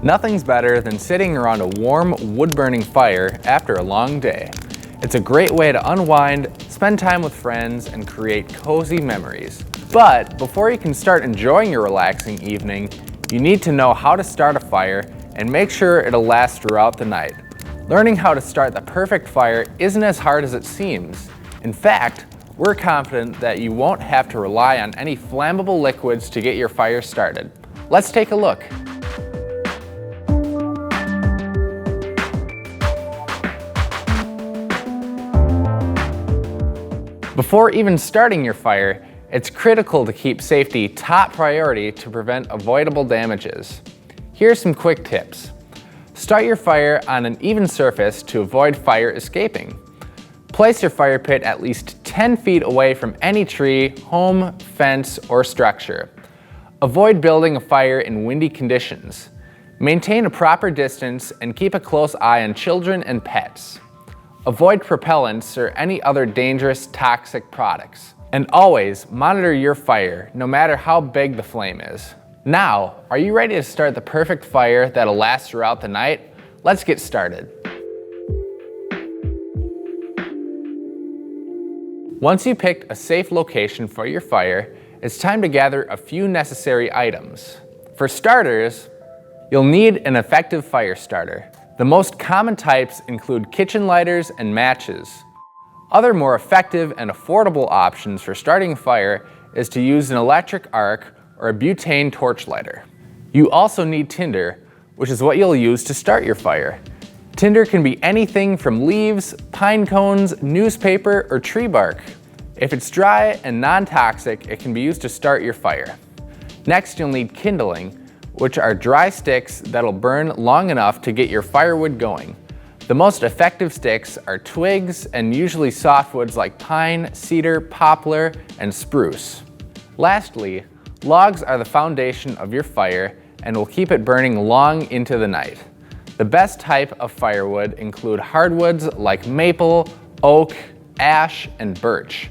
Nothing's better than sitting around a warm, wood-burning fire after a long day. It's a great way to unwind, spend time with friends, and create cozy memories. But before you can start enjoying your relaxing evening, you need to know how to start a fire and make sure it'll last throughout the night. Learning how to start the perfect fire isn't as hard as it seems. In fact, we're confident that you won't have to rely on any flammable liquids to get your fire started. Let's take a look. Before even starting your fire, it's critical to keep safety top priority to prevent avoidable damages. Here are some quick tips. Start your fire on an even surface to avoid fire escaping. Place your fire pit at least 10 feet away from any tree, home, fence, or structure. Avoid building a fire in windy conditions. Maintain a proper distance and keep a close eye on children and pets. Avoid propellants or any other dangerous, toxic products. And always monitor your fire, no matter how big the flame is. Now, are you ready to start the perfect fire that'll last throughout the night? Let's get started. Once you picked a safe location for your fire, it's time to gather a few necessary items. For starters, you'll need an effective fire starter. The most common types include kitchen lighters and matches. Other more effective and affordable options for starting a fire is to use an electric arc or a butane torch lighter. You also need tinder, which is what you'll use to start your fire. Tinder can be anything from leaves, pine cones, newspaper, or tree bark. If it's dry and non-toxic, it can be used to start your fire. Next, you'll need kindling, which are dry sticks that'll burn long enough to get your firewood going. The most effective sticks are twigs and usually softwoods like pine, cedar, poplar, and spruce. Lastly, logs are the foundation of your fire and will keep it burning long into the night. The best type of firewood include hardwoods like maple, oak, ash, and birch.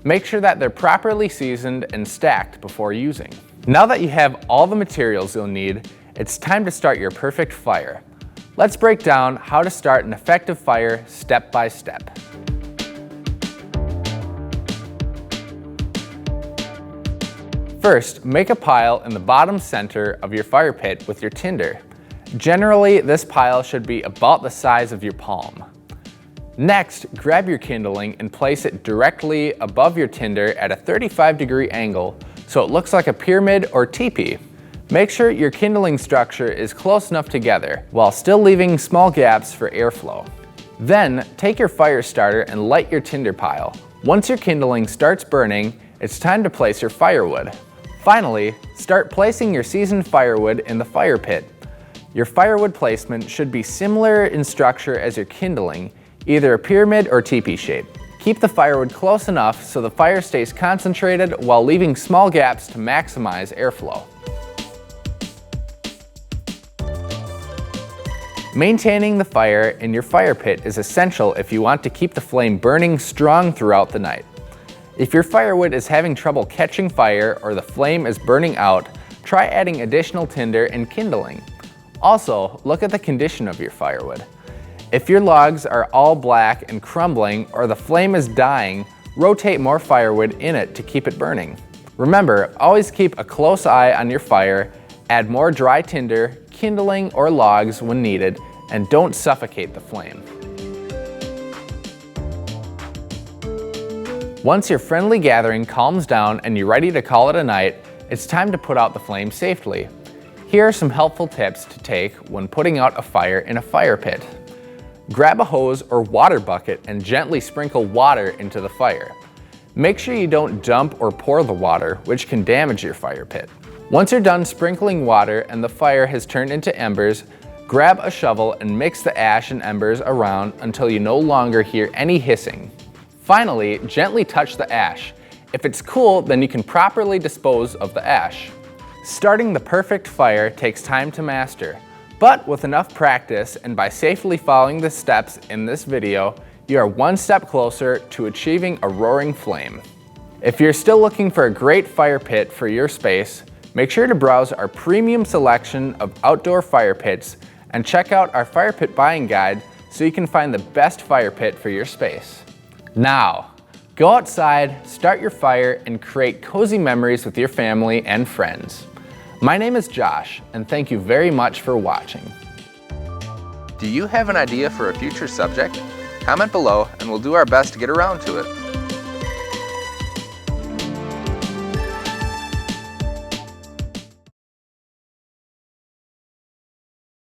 Make sure that they're properly seasoned and stacked before using. Now that you have all the materials you'll need, it's time to start your perfect fire. Let's break down how to start an effective fire step by step. First, make a pile in the bottom center of your fire pit with your tinder. Generally, this pile should be about the size of your palm. Next, grab your kindling and place it directly above your tinder at a 35-degree angle so it looks like a pyramid or teepee. Make sure your kindling structure is close enough together while still leaving small gaps for airflow. Then, take your fire starter and light your tinder pile. Once your kindling starts burning, it's time to place your firewood. Finally, start placing your seasoned firewood in the fire pit. Your firewood placement should be similar in structure as your kindling, either a pyramid or teepee shape. Keep the firewood close enough so the fire stays concentrated while leaving small gaps to maximize airflow. Maintaining the fire in your fire pit is essential if you want to keep the flame burning strong throughout the night. If your firewood is having trouble catching fire or the flame is burning out, try adding additional tinder and kindling. Also, look at the condition of your firewood. If your logs are all black and crumbling or the flame is dying, rotate more firewood in it to keep it burning. Remember, always keep a close eye on your fire, add more dry tinder, kindling, or logs when needed, and don't suffocate the flame. Once your friendly gathering calms down and you're ready to call it a night, it's time to put out the flame safely. Here are some helpful tips to take when putting out a fire in a fire pit. Grab a hose or water bucket and gently sprinkle water into the fire. Make sure you don't dump or pour the water, which can damage your fire pit. Once you're done sprinkling water and the fire has turned into embers, grab a shovel and mix the ash and embers around until you no longer hear any hissing. Finally, gently touch the ash. If it's cool, then you can properly dispose of the ash. Starting the perfect fire takes time to master. But with enough practice and by safely following the steps in this video, you are one step closer to achieving a roaring flame. If you're still looking for a great fire pit for your space, Make sure to browse our premium selection of outdoor fire pits and check out our fire pit buying guide so you can find the best fire pit for your space. Now, go outside, start your fire, and create cozy memories with your family and friends. My name is Josh, and thank you very much for watching. Do you have an idea for a future subject? Comment below and we'll do our best to get around to it.